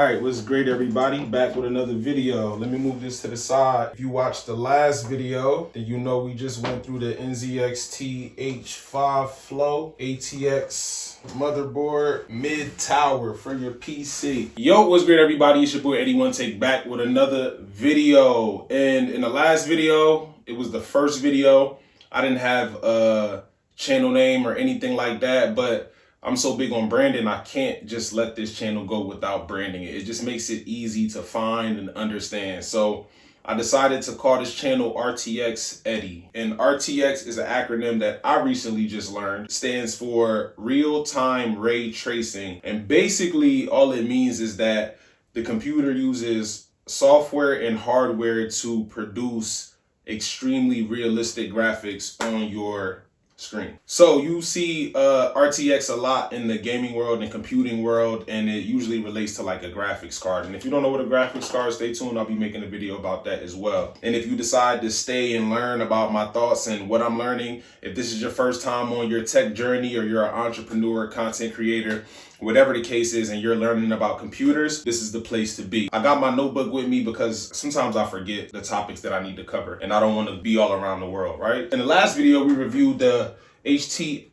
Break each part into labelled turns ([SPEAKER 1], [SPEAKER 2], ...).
[SPEAKER 1] Alright, what's great everybody? Back with another video. Let me move this to the side. If you watched the last video, then you know we just went through the NZXT H5 Flow ATX motherboard mid-tower for your PC. Yo, what's great everybody? It's your boy 81 Take back with another video. And in the last video, it was the first video. I didn't have a channel name or anything like that, but I'm so big on branding, I can't just let this channel go without branding it. It just makes it easy to find and understand. So I decided to call this channel RTX Eddie. And RTX is an acronym that I recently just learned. It stands for real-time ray tracing. And basically all it means is that the computer uses software and hardware to produce extremely realistic graphics on your screen. So you see RTX a lot in the gaming world and computing world, and it usually relates to like a graphics card. And if you don't know what a graphics card is, stay tuned. I'll be making a video about that as well. And if you decide to stay and learn about my thoughts and what I'm learning, if this is your first time on your tech journey or you're an entrepreneur, content creator, whatever the case is, and you're learning about computers, this is the place to be. I got my notebook with me because sometimes I forget the topics that I need to cover and I don't want to be all around the world, right? In the last video, we reviewed the NZXT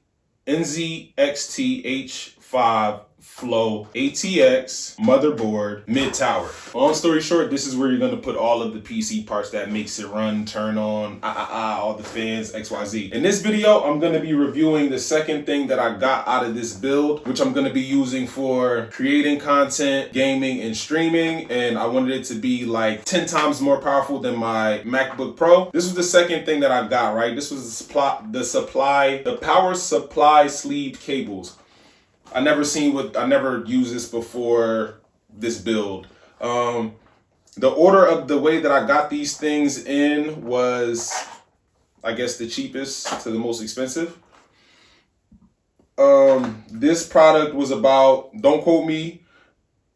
[SPEAKER 1] H5 Flow ATX motherboard mid-tower. Long story short, this is where you're gonna put all of the PC parts that makes it run, turn on, all the fans, XYZ. In this video, I'm gonna be reviewing the second thing that I got out of this build, which I'm gonna be using for creating content, gaming, and streaming. And I wanted it to be like 10 times more powerful than my MacBook Pro. This was the second thing that I got, right? This was the power supply sleeve cables. I never used this before this build. The order of the way that I got these things in was, I guess, the cheapest to the most expensive. This product was about, don't quote me,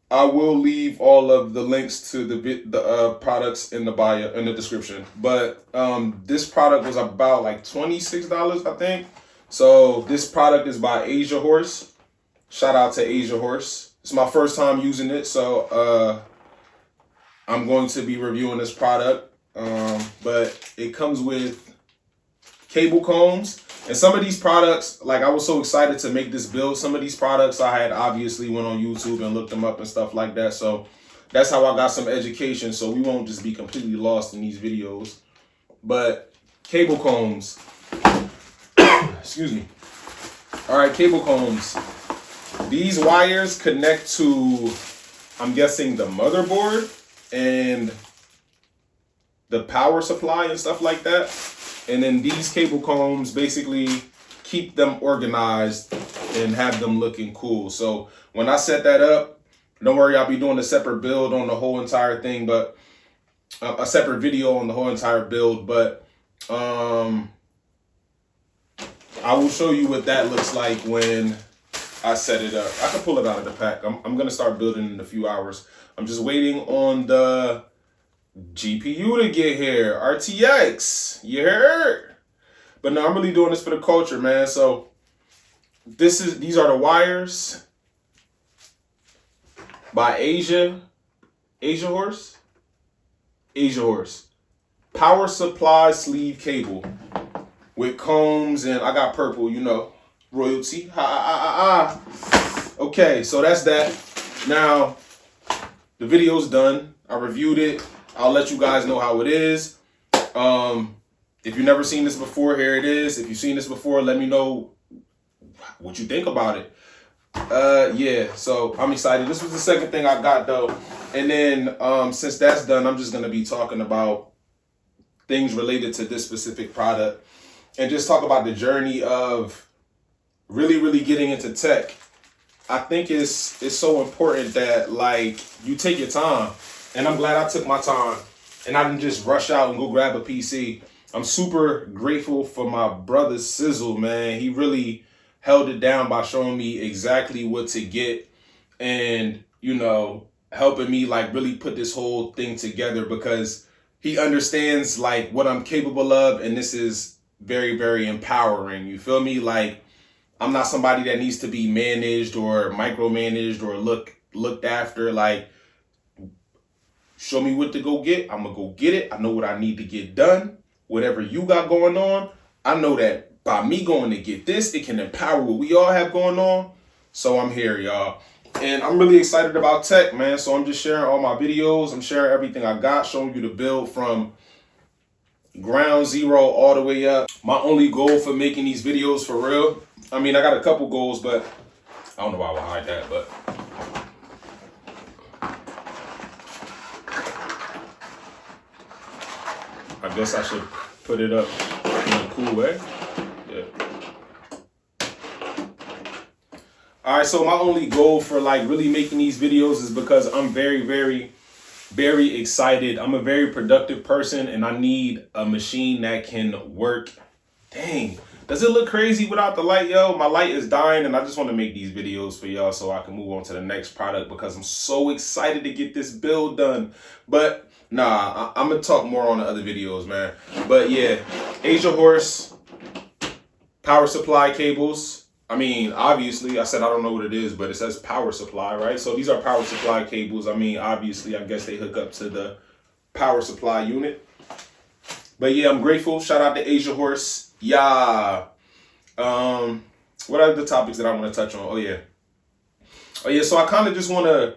[SPEAKER 1] I will leave all of the links to the products in the bio, in the description. But this product was about like $26, I think. So this product is by ASIAHORSE. Shout out to ASIAHORSE. It's my first time using it, so I'm going to be reviewing this product. But it comes with cable combs. And some of these products, like I was so excited to make this build. Some of these products I had obviously went on YouTube and looked them up and stuff like that. So that's how I got some education. So we won't just be completely lost in these videos. But cable combs. Excuse me. All right, cable combs. These wires connect to, I'm guessing, the motherboard and the power supply and stuff like that. And then these cable combs basically keep them organized and have them looking cool. So when I set that up, don't worry, I'll be doing a separate build on the whole entire thing, but a separate video on the whole entire build. But I will show you what that looks like when I set it up. I can pull it out of the pack. I'm gonna start building in a few hours. I'm just waiting on the GPU to get here. RTX, you heard? But no, I'm really doing this for the culture, man. So these are the wires by ASIAHORSE. Power supply sleeve cable with combs, and I got purple, you know. Royalty. Okay, so that's that. Now, the video's done. I reviewed it. I'll let you guys know how it is. If you've never seen this before, here it is. If you've seen this before, let me know what you think about it. Yeah, so I'm excited. This was the second thing I got though. And then since that's done, I'm just gonna be talking about things related to this specific product and just talk about the journey of really getting into tech. I think it's so important that like you take your time, and I'm glad I took my time and I didn't just rush out and go grab a PC. I'm super grateful for my brother Sizzle, man. He really held it down by showing me exactly what to get and, you know, helping me like really put this whole thing together because he understands like what I'm capable of, and this is very empowering. You feel me? Like, I'm not somebody that needs to be managed or micromanaged or looked after. Like, Show me what to go get. I'm going to go get it. I know what I need to get done. Whatever you got going on, I know that by me going to get this, it can empower what we all have going on. So I'm here, y'all. And I'm really excited about tech, man. So I'm just sharing all my videos. I'm sharing everything I got, showing you the build from ground zero all the way up. My only goal for making these videos for real, I mean, I got a couple goals, but I don't know why I would hide that, but I guess I should put it up in a cool way. Yeah. All right, so my only goal for like really making these videos is because I'm very, very, very excited. I'm a very productive person and I need a machine that can work. Dang, does it look crazy without the light, yo? My light is dying and I just want to make these videos for y'all so I can move on to the next product because I'm so excited to get this build done. But nah, I'm gonna talk more on the other videos, man. But yeah, ASIAHORSE power supply cables. I mean, obviously, I said I don't know what it is, but it says power supply, right? So these are power supply cables. I mean, obviously, I guess they hook up to the power supply unit. But yeah, I'm grateful. Shout out to ASIAHORSE. Yeah. What are the topics that I want to touch on? Oh yeah. So I kind of just want to,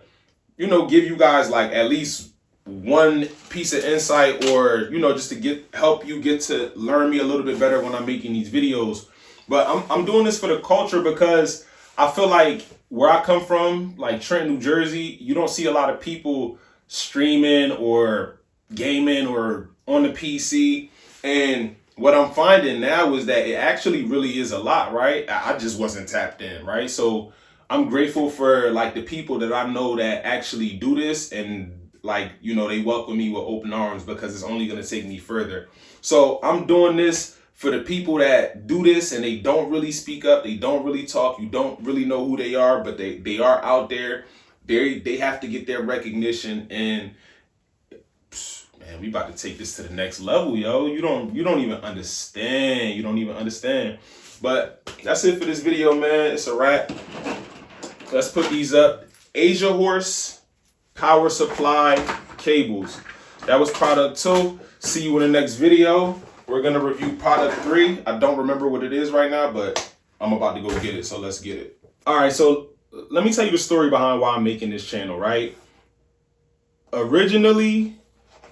[SPEAKER 1] give you guys like at least one piece of insight or, just to help you get to learn me a little bit better when I'm making these videos. But I'm doing this for the culture because I feel like where I come from, like Trenton, New Jersey, you don't see a lot of people streaming or gaming or on the PC. And what I'm finding now is that it actually really is a lot, right? I just wasn't tapped in, right? So I'm grateful for like the people that I know that actually do this and like, they welcome me with open arms because it's only going to take me further. So I'm doing this for the people that do this and they don't really speak up, they don't really talk, you don't really know who they are, but they are out there. They have to get their recognition and man, we about to take this to the next level, yo. You don't even understand. You don't even understand. But that's it for this video, man. It's a wrap. Let's put these up. ASIAHORSE power supply cables. That was product 2. See you in the next video. We're gonna review product 3. I don't remember what it is right now, but I'm about to go get it, so let's get it. All right, so let me tell you the story behind why I'm making this channel, right? Originally,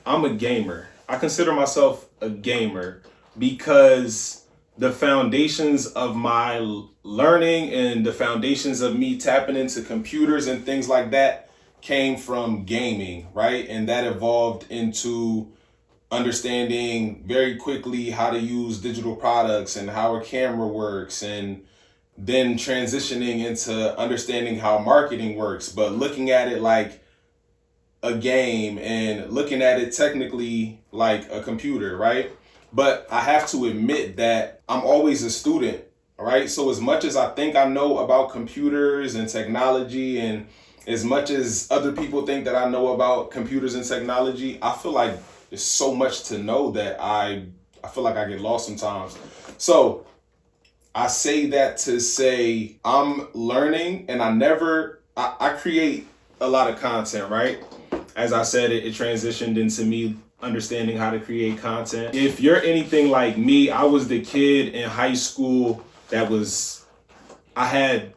[SPEAKER 1] I'm a gamer. I consider myself a gamer because the foundations of my learning and the foundations of me tapping into computers and things like that came from gaming, right? And that evolved into understanding very quickly how to use digital products and how a camera works, and then transitioning into understanding how marketing works, but looking at it like a game and looking at it technically like a computer, right? But I have to admit that I'm always a student, right? So as much as I think I know about computers and technology, and as much as other people think that I know about computers and technology, I feel like there's so much to know that I feel like I get lost sometimes. So I say that to say I'm learning, and I create a lot of content, right? As I said, it transitioned into me understanding how to create content. If you're anything like me, I was the kid in high school I had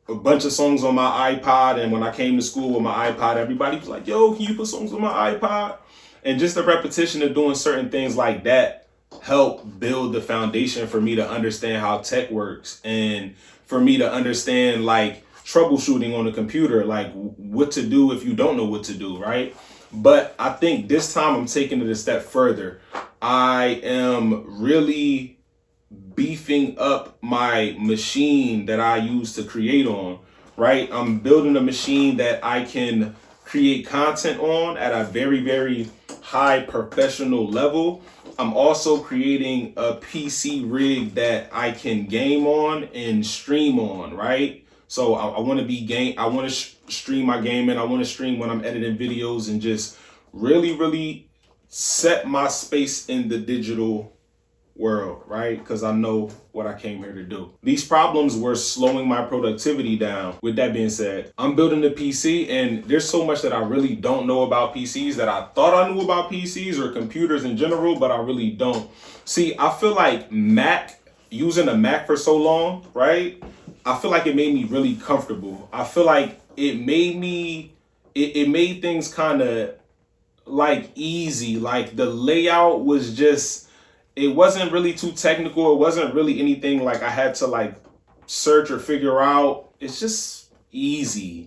[SPEAKER 1] a bunch of songs on my iPod, and when I came to school with my iPod, everybody was like, yo, can you put songs on my iPod? And just the repetition of doing certain things like that helped build the foundation for me to understand how tech works, and for me to understand like troubleshooting on a computer, like what to do if you don't know what to do, right? But I think this time I'm taking it a step further. I am really beefing up my machine that I use to create on, right? I'm building a machine that I can create content on at a very, very high professional level. I'm also creating a PC rig that I can game on and stream on, right? So I want to stream my gaming. I want to stream when I'm editing videos and just really, really set my space in the digital world, right? Because I know what I came here to do. These problems were slowing my productivity down. With that being said, I'm building a PC, and there's so much that I really don't know about PCs that I thought I knew about PCs or computers in general, but I really don't. See, I feel like using a Mac for so long, right? I feel like it made me really comfortable. I feel like it made things kind of like easy. Like the layout was just, it wasn't really too technical. It wasn't really anything like I had to like search or figure out. It's just easy.